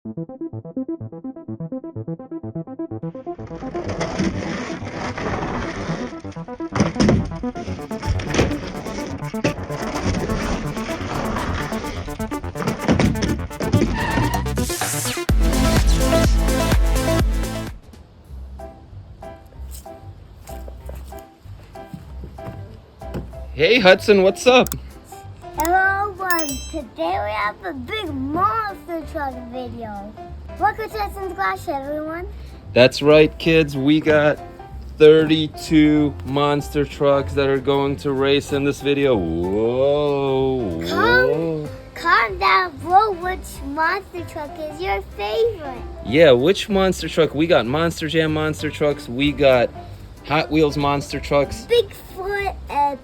Hey Hudson, what's up? Hello everyone, today we have a big monster truck video. Welcome to Hudson's Garage, everyone. That's right, kids. We got 32 monster trucks that are going to race in this video. Whoa. Comment down below which monster truck is your favorite. Yeah, which monster truck? We got Monster Jam monster trucks. We got Hot Wheels monster trucks. Bigfoot and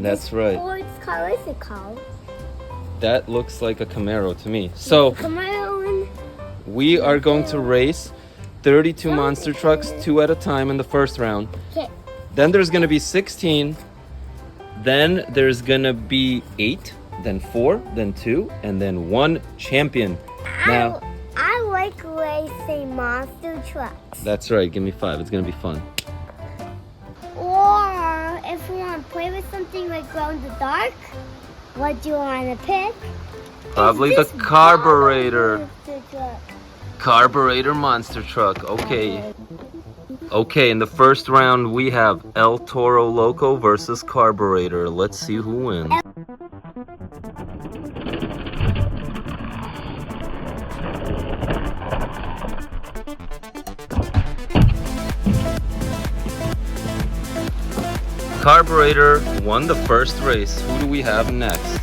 That's right. sports car, what is it called? That looks like a Camaro to me. So Camaro. we are going to race 32 monster trucks, 2 at a time in the first round. Okay. Then there's going to be 16. Then there's going to be 8, then 4, then 2, and then 1 champion. Now, I like racing monster trucks. that's right. Give me 5. It's going to be fun. Or if you want to play with something like glow in the dark, what do you want to pick? Probably the Is this carburetor. monster truck? Carburetor monster truck. Okay. Okay, in the first round we have El Toro Loco versus Carburetor. Let's see who wins. Carburetor won the first race. Who do we have next?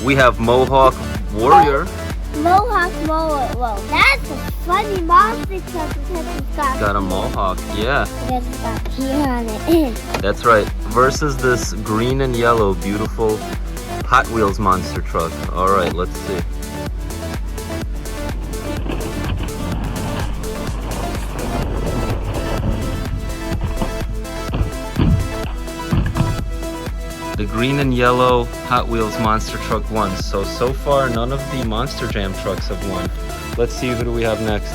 We have Mohawk Warrior. Mohawk mower. Whoa, that's a funny monster truck because it's Got a Mohawk, yeah. because it's got here on it. That's right. Versus this green and yellow beautiful Hot Wheels monster truck. All right, let's see. The green and yellow Hot Wheels monster truck won. So far, none of the Monster Jam trucks have won. Let's see, who do we have next?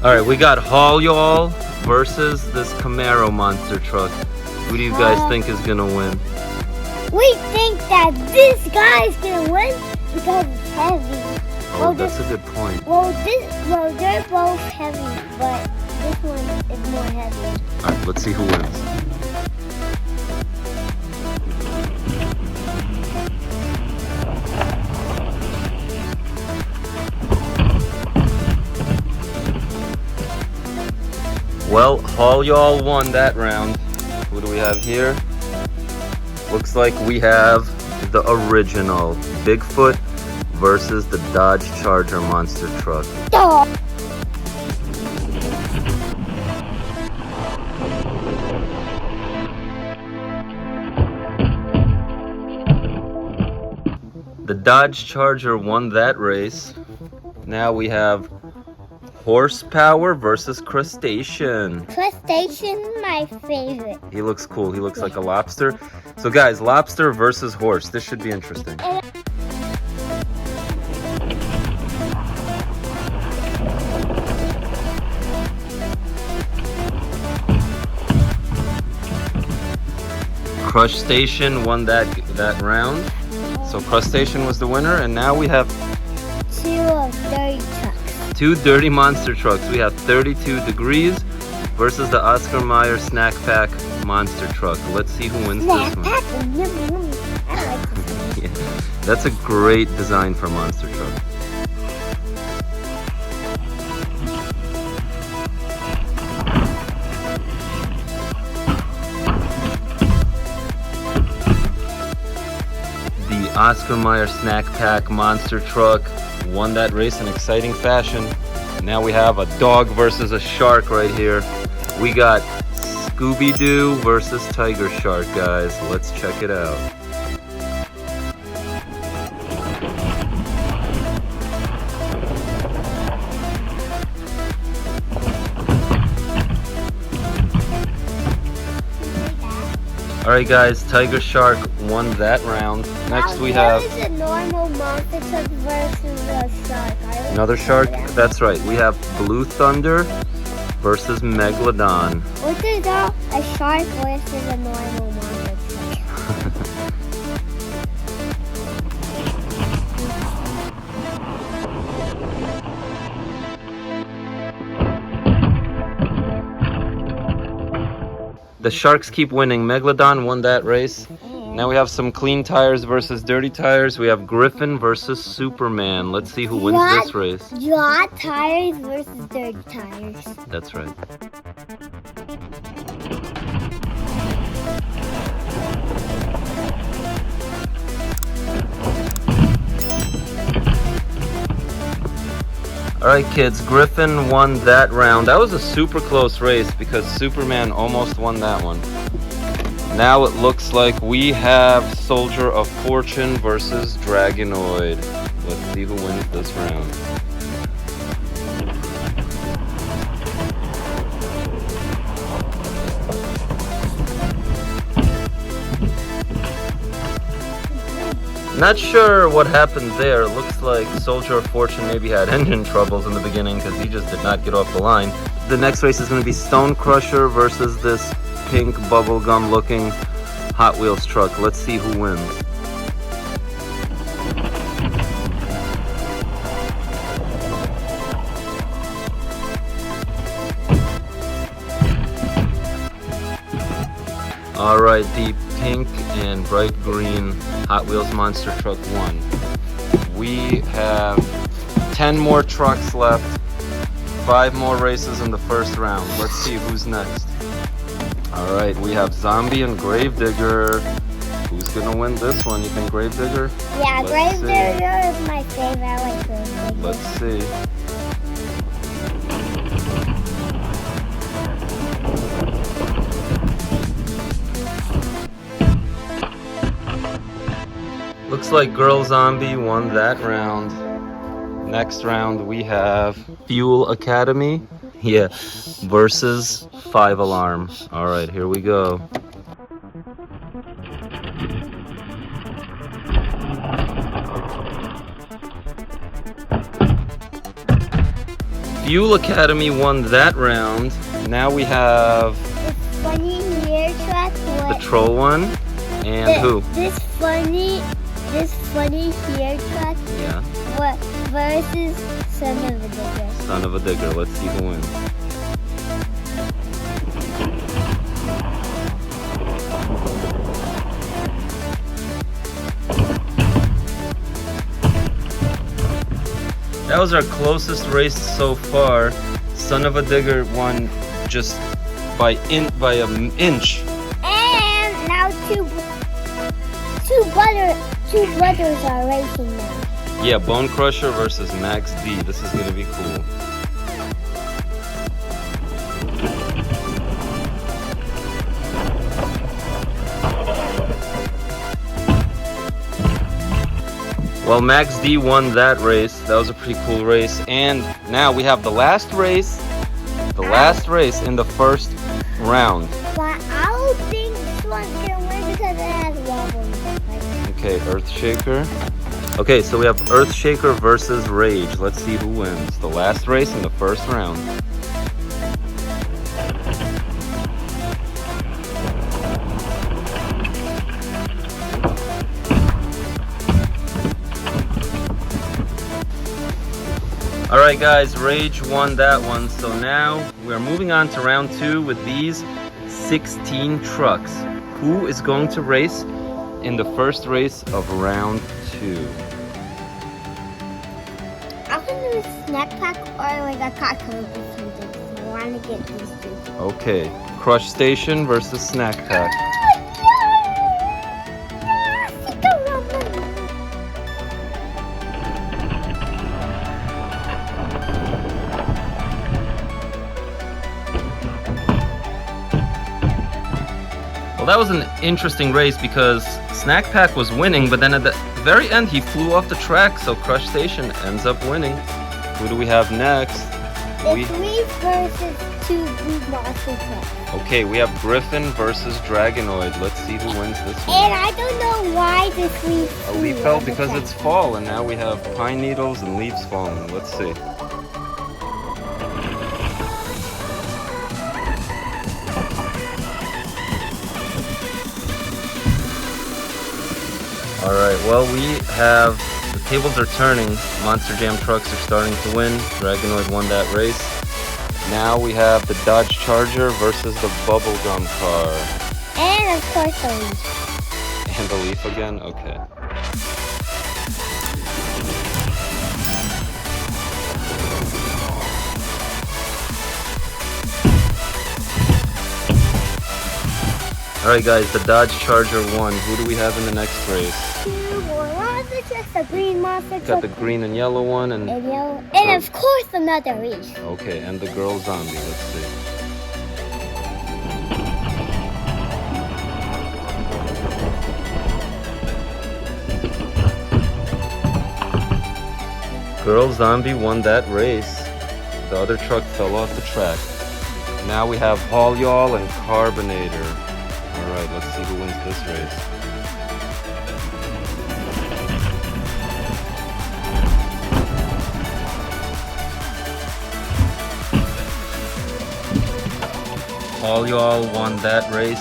All right, we got Haul Y'all versus this Camaro monster truck. Who do you guys think is gonna win? We think that this guy's gonna win because it's heavy. Oh, that's a good point. Well, they're both heavy, but this one is more heavy. All right, let's see who wins. Well, Haul Y'all won that round. Who do we have here? Looks like we have the original Bigfoot versus the Dodge Charger monster truck. The Dodge Charger won that race. Now we have Horsepower versus Crustacean. Crustacean, my favorite. He looks cool. He looks like a lobster. So guys, lobster versus horse. This should be interesting. Crustacean won that round. So Crustacean was the winner, and now we have 2 of 30 trucks. 2 dirty monster trucks. We have 32 Degrees versus the Oscar Mayer Snack Pack monster truck. Let's see who wins this one. I like this one. Yeah, that's a great design for monster truck. The Oscar Mayer Snack Pack monster truck won that race in exciting fashion. Now we have a dog versus a shark right here. We got Scooby-Doo versus Tiger Shark, guys. Let's check it out. Alright guys, Tiger Shark won that round. Next we have What is a normal monster truck versus a shark? another shark. That's right. We have Blue Thunder versus Megalodon. What is a shark versus a normal monster truck? The sharks keep winning. Megalodon won that race. Now we have some clean tires versus dirty tires. We have Griffin versus Superman. Let's see who wins this race. Dry tires versus dirty tires. That's right. Alright kids, Griffin won that round. That was a super close race because Superman almost won that one. Now it looks like we have Soldier of Fortune versus Dragonoid. Let's see who wins this round. Not sure what happened there. Looks like Soldier of Fortune maybe had engine troubles in the beginning because he just did not get off the line. The next race is going to be Stone Crusher versus this pink bubblegum looking Hot Wheels truck. Let's see who wins. Alright, the pink and bright green Hot Wheels monster truck won. We have 10 more trucks left, 5 more races in the first round. Let's see who's next. Alright, we have Zombie and Gravedigger. Who's gonna win this one? You think Gravedigger? Yeah, Gravedigger is my favorite. I like Gravedigger. Let's see. Looks like Girl Zombie won that round. Next round we have Fuel Academy, versus 5 Alarm. All right, here we go. Fuel Academy won that round. Now we have the funny hair truck. The troll one, and who? This funny hair truck. Yeah. Versus Son of a Digger. Son of a Digger. Let's see who wins. That was our closest race so far. Son of a Digger won just by an inch. And now two brothers are racing now. Yeah, Bone Crusher versus Max D. This is gonna be cool. Well, Max D won that race. That was a pretty cool race. And now we have the last race. The last race in the first round. But I don't think this one's gonna win because it has wobbles. Okay, Earthshaker. Okay, so we have Earthshaker versus Rage. Let's see who wins. The last race in the first round. Alright guys, Rage won that one. So now we're moving on to round 2 with these 16 trucks. Who is going to race in the first race of round 2? I'm gonna do a snack pack or like a cocktail or something. So I want to get these two. Okay, Crush Station versus Snack Pack. Well, that was an interesting race because Snack Pack was winning, but then at the very end he flew off the track, so Crush Station ends up winning. Who do we have next? It's Leaf versus two blue monster trucks. Okay, we have Griffin versus Dragonoid. Let's see who wins this one. And I don't know why this leaf A leaf fell because it's fall, and now we have pine needles and leaves falling. Let's see. All right, well, the tables are turning. Monster Jam trucks are starting to win. Dragonoid won that race. Now we have the Dodge Charger versus the Bubblegum car. And of course the leaf. And the leaf again? Okay. All right, guys, the Dodge Charger won. Who do we have in the next race? Two more monster trucks, the green monster truck. Got the green and yellow one and yellow. And of course another race. okay, and the girl zombie. Let's see. Girl zombie won that race. The other truck fell off the track. Now we have Haul Y'all and Carbonator. All right, let's see who wins this race. Haul Y'all won that race.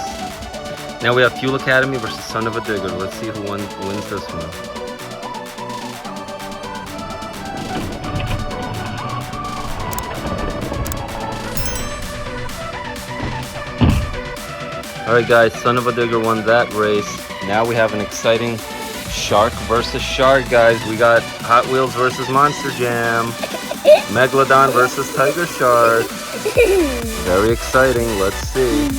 Now we have Fuel Academy versus Son of a Digger. Let's see who wins this one. Alright guys, Son of a Digger won that race. Now we have an exciting Shark versus Shark, guys. We got Hot Wheels versus Monster Jam. Megalodon versus Tiger Shark. Very exciting, let's see.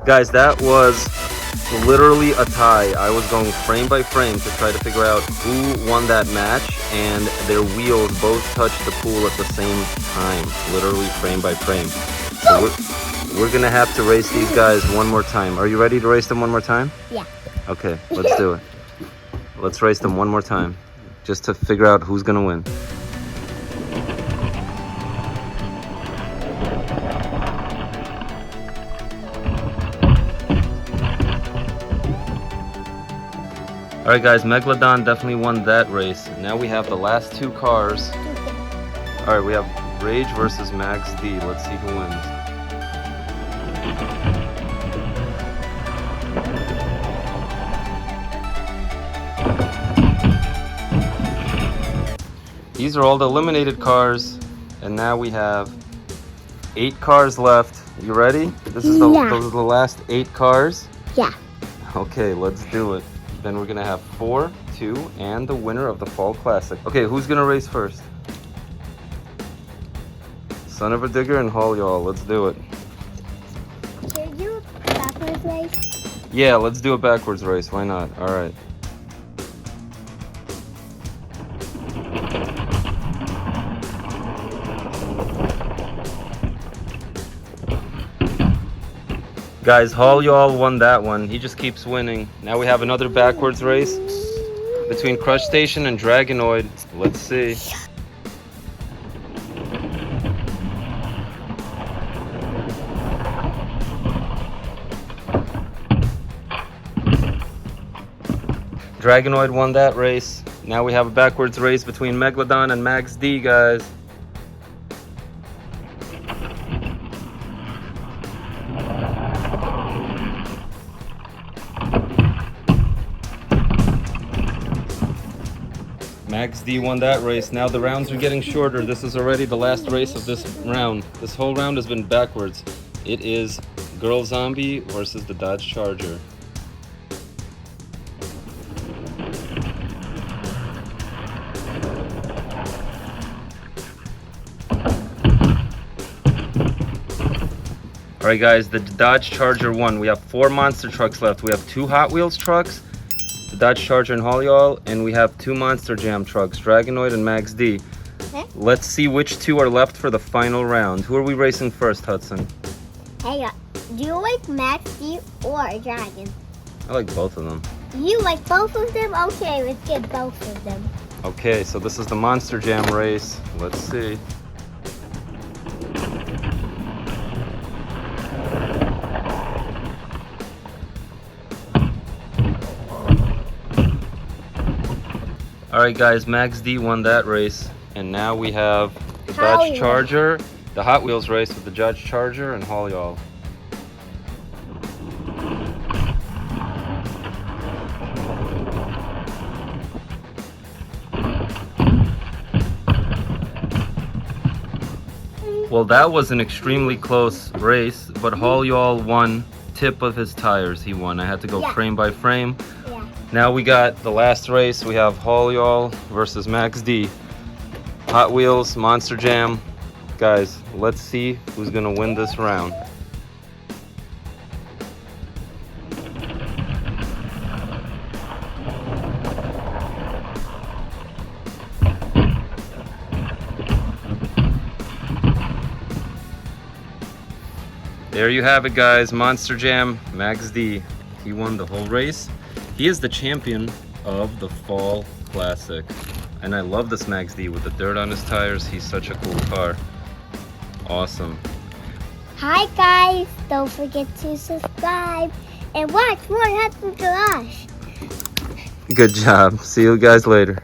Guys, that was literally a tie. I was going frame by frame to try to figure out who won that match, and their wheels both touched the pool at the same time, literally frame by frame. So we're gonna have to race these guys one more time. Are you ready to race them one more time? Yeah. Okay, let's do it. Let's race them one more time, just to figure out who's gonna win. Alright guys, Megalodon definitely won that race. Now we have the last two cars. Alright, we have Rage versus Max D. Let's see who wins. These are all the eliminated cars. And now we have 8 cars left. You ready? This is those are the last 8 cars? Yeah. Okay, let's do it. Then we're gonna have 4, 2, and the winner of the Fall Classic. Okay, who's gonna race first? Son of a Digger and Haul Y'all. Let's do it. Should we do a backwards race? Yeah, let's do a backwards race. Why not? All right. Guys, Haul Y'all won that one. He just keeps winning. Now we have another backwards race between Crush Station and Dragonoid. Let's see. Dragonoid won that race. Now we have a backwards race between Megalodon and Max D, guys. Max D won that race. Now the rounds are getting shorter. This is already the last race of this round. This whole round has been backwards. It is Girl Zombie versus the Dodge Charger. Alright guys, the Dodge Charger won. We have 4 monster trucks left. We have 2 Hot Wheels trucks, the Dodge Charger and Haul Y'all, and we have 2 Monster Jam trucks, Dragonoid and Max D. Okay. Let's see which 2 are left for the final round. Who are we racing first, Hudson? Hey, Do you like Max D or Dragon? I like both of them. You like both of them? Okay, let's get both of them. Okay, so this is the Monster Jam race. Let's see. All right, guys, Max D won that race, and now we have the Dodge Charger, the Hot Wheels race with the Dodge Charger and Hall Y'all. Well, that was an extremely close race, but Hall Y'all won tip of his tires. He won. I had to go frame by frame. Yeah. Now we got the last race. We have Hall Y'all versus Max D. Hot Wheels, Monster Jam. Guys, let's see who's gonna win this round. There you have it, guys. Monster Jam, Max D. He won the whole race. He is the champion of the Fall Classic. And I love this Max D with the dirt on his tires. He's such a cool car. Awesome. Hi guys, don't forget to subscribe and watch more Hudson Garage. Good job. See you guys later.